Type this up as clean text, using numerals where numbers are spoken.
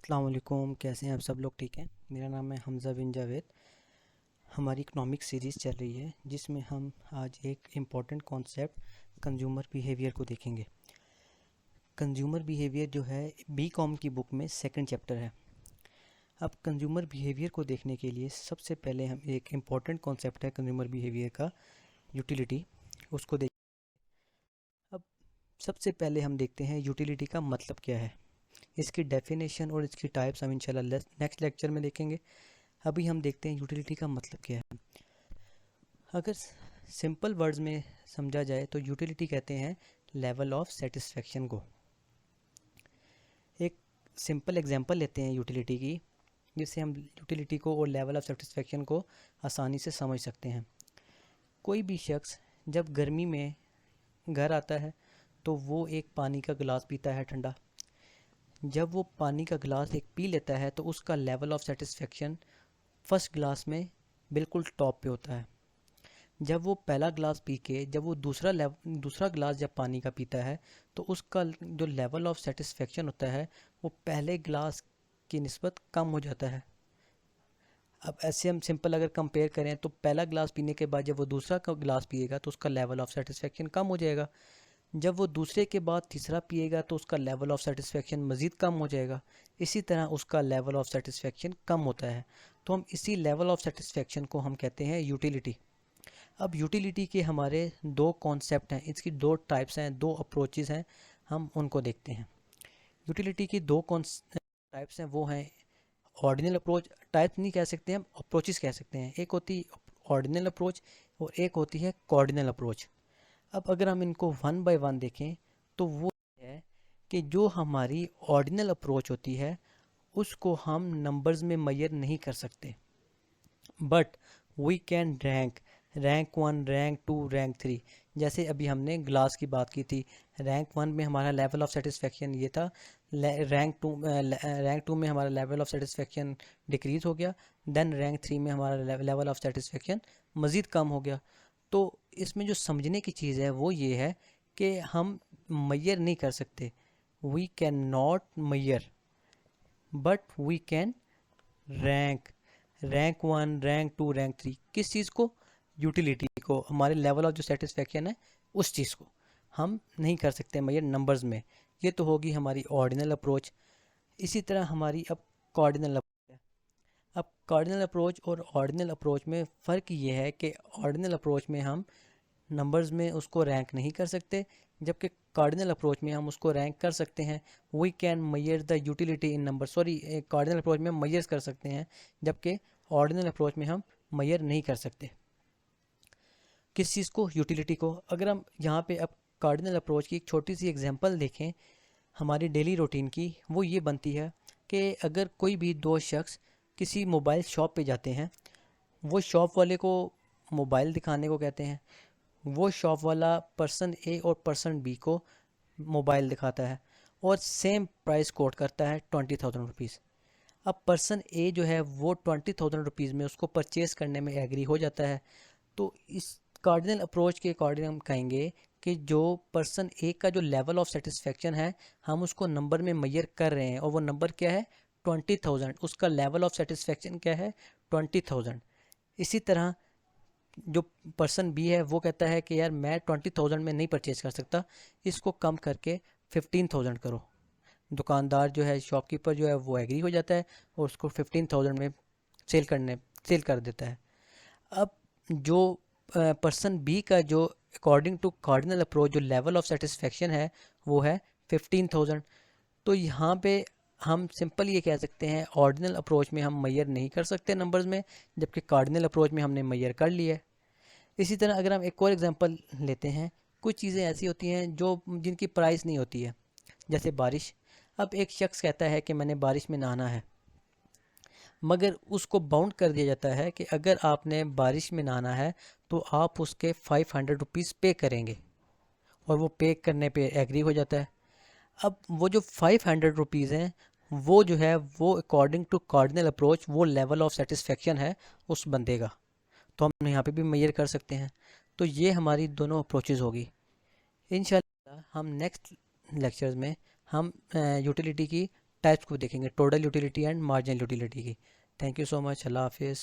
अस्सलाम वालेकुम। कैसे हैं आप सब लोग? ठीक हैं। मेरा नाम है हमज़ा बिन जावेद। हमारी इकोनॉमिक सीरीज़ चल रही है जिसमें हम आज एक इम्पॉर्टेंट कॉन्सेप्ट कंज्यूमर बिहेवियर को देखेंगे। कंज्यूमर बिहेवियर जो है बी कॉम की बुक में सेकंड चैप्टर है। अब कंज्यूमर बिहेवियर को देखने के लिए सबसे पहले हम एक इम्पॉर्टेंट कॉन्सेप्ट है कंज्यूमर बिहेवियर का, यूटिलिटी, उसको देख। अब सबसे पहले हम देखते हैं यूटिलिटी का मतलब क्या है। इसकी डेफिनेशन और इसकी टाइप्स हम इंशाल्लाह नेक्स्ट लेक्चर में देखेंगे। अभी हम देखते हैं यूटिलिटी का मतलब क्या है। अगर सिंपल वर्ड्स में समझा जाए तो यूटिलिटी कहते हैं लेवल ऑफ सेटिस्फेक्शन को। एक सिंपल एग्जांपल लेते हैं यूटिलिटी की, जिससे हम यूटिलिटी को और लेवल ऑफ सेटिस्फेक्शन को आसानी से समझ सकते हैं। कोई भी शख्स जब गर्मी में घर आता है तो वो एक पानी का गिलास पीता है ठंडा। जब वो पानी का गिलास एक पी लेता है तो उसका level of satisfaction first glass में बिल्कुल टॉप पे होता है। जब वो पहला ग्लास पी के जब वो दूसरा ग्लास जब पानी का पीता है तो उसका जो लेवल ऑफ सेटिस्फेक्शन होता है वो पहले ग्लास की निस्बत कम हो जाता है। अब ऐसे हम सिंपल अगर कंपेयर करें तो पहला ग्लास पीने के बाद जब वो दूसरा ग्लास पिएगा तो उसका लेवल ऑफ सेटिस्फेक्शन कम हो जाएगा। जब वो दूसरे के बाद तीसरा पिएगा तो उसका लेवल ऑफ सेटिस्फेक्शन मज़ीद कम हो जाएगा। इसी तरह उसका लेवल ऑफ सेटिस्फेक्शन कम होता है। तो हम इसी लेवल ऑफ सेटिस्फेक्शन को हम कहते हैं यूटिलिटी। अब यूटिलिटी के हमारे दो कॉन्सेप्ट हैं, इसकी दो टाइप्स हैं, दो अप्रोचेस हैं, हम उनको देखते हैं। यूटिलिटी की दो टाइप्स हैं, वो हैं ऑर्डिनल अप्रोच। टाइप नहीं कह सकते, हम अप्रोचेस कह सकते हैं। एक होती है ऑर्डिनल अप्रोच और एक होती है कॉर्डिनल अप्रोच। अब अगर हम इनको वन बाय वन देखें तो वो है कि जो हमारी ऑर्डिनल अप्रोच होती है उसको हम नंबर्स में मेजर नहीं कर सकते, but we can rank one, rank two, rank three. जैसे अभी हमने ग्लास की बात की थी, रैंक वन में हमारा लेवल ऑफ सेटिस्फेक्शन ये था, रैंक टू में हमारा लेवल ऑफ सेटिस्फेक्शन डिक्रीज हो गया, देन रैंक थ्री में हमारा लेवल ऑफ सेटिस्फेक्शन मज़ीद कम हो गया। तो इसमें जो समझने की चीज़ है वो ये है कि हम मैयर नहीं कर सकते, we can not measure, but we can rank, rank one, rank two, rank three. किस चीज़ को? यूटिलिटी को, हमारे लेवल ऑफ जो सेटिस्फेक्शन है उस चीज़ को हम नहीं कर सकते मैयर नंबर्स में। ये तो होगी हमारी ऑर्डिनल अप्रोच। इसी तरह हमारी अब कॉर्डिनल अप्रोच है। अब कॉर्डिनल अप्रोच और ऑर्डिनल अप्रोच में फ़र्क ये है कि ऑर्डिनल अप्रोच में हम नंबर्स में उसको रैंक नहीं कर सकते, जबकि कार्डिनल अप्रोच में हम उसको रैंक कर सकते हैं। We can measure the utility in number, sorry, cardinal approach में हम मैयर कर सकते हैं, जबकि ऑर्डिनल अप्रोच में हम मैयर नहीं कर सकते। किस चीज़ को? यूटिलिटी को। अगर हम यहाँ पे अब कार्डिनल अप्रोच की एक छोटी सी एग्जांपल देखें हमारी डेली रूटीन की, वो ये बनती है कि अगर कोई भी दो शख्स किसी मोबाइल शॉप पे जाते हैं, वो शॉप वाले को मोबाइल दिखाने को कहते हैं, वो शॉप वाला पर्सन ए और पर्सन बी को मोबाइल दिखाता है और सेम प्राइस कोट करता है 20,000 रुपीज़। अब पर्सन ए जो है वो 20,000 रुपीज़ में उसको परचेज़ करने में एग्री हो जाता है। तो इस कार्डिनल अप्रोच के अकॉर्डिंग हम कहेंगे कि जो पर्सन ए का जो लेवल ऑफ सेटिस्फेक्शन है हम उसको नंबर में मैयर कर रहे हैं और वो नंबर क्या है? 20,000। उसका लेवल ऑफ सेटिस्फेक्शन क्या है? 20,000। इसी तरह जो पर्सन बी है वो कहता है कि यार मैं 20,000 में नहीं परचेज कर सकता, इसको कम करके 15,000 करो। दुकानदार जो है, शॉपकीपर जो है, वो एग्री हो जाता है और उसको 15,000 में सेल कर देता है। अब जो पर्सन बी का जो अकॉर्डिंग टू कार्डिनल अप्रोच जो लेवल ऑफ सेटिस्फेक्शन है वो है 15,000। तो यहाँ पे हम सिंपल ये कह सकते हैं ऑर्डिनल अप्रोच में हम मैयर नहीं कर सकते नंबर्स में, जबकि कार्डिनल अप्रोच में हमने मैयर कर लिया है। इसी तरह अगर हम एक और एग्जांपल लेते हैं, कुछ चीज़ें ऐसी होती हैं जो जिनकी प्राइस नहीं होती है, जैसे बारिश। अब एक शख्स कहता है कि मैंने बारिश में नहाना है, मगर उसको बाउंड कर दिया जाता है कि अगर आपने बारिश में नहाना है तो आप उसके 500 रुपीज़ पे करेंगे, और वो पे करने पे एग्री हो जाता है। अब वो जो 500 रुपीज़ हैं वो जो है वो अकॉर्डिंग टू कार्डिनल अप्रोच वो लेवल ऑफ सेटिस्फेक्शन है उस बंदे का, तो हम यहाँ पे भी मेजर कर सकते हैं। तो ये हमारी दोनों अप्रोचेज़ होगी। इंशाल्लाह हम नेक्स्ट लेक्चर्स में हम यूटिलिटी की टाइप्स को देखेंगे, total utility and marginal utility की। थैंक यू सो मच, अल्लाह हाफिज़।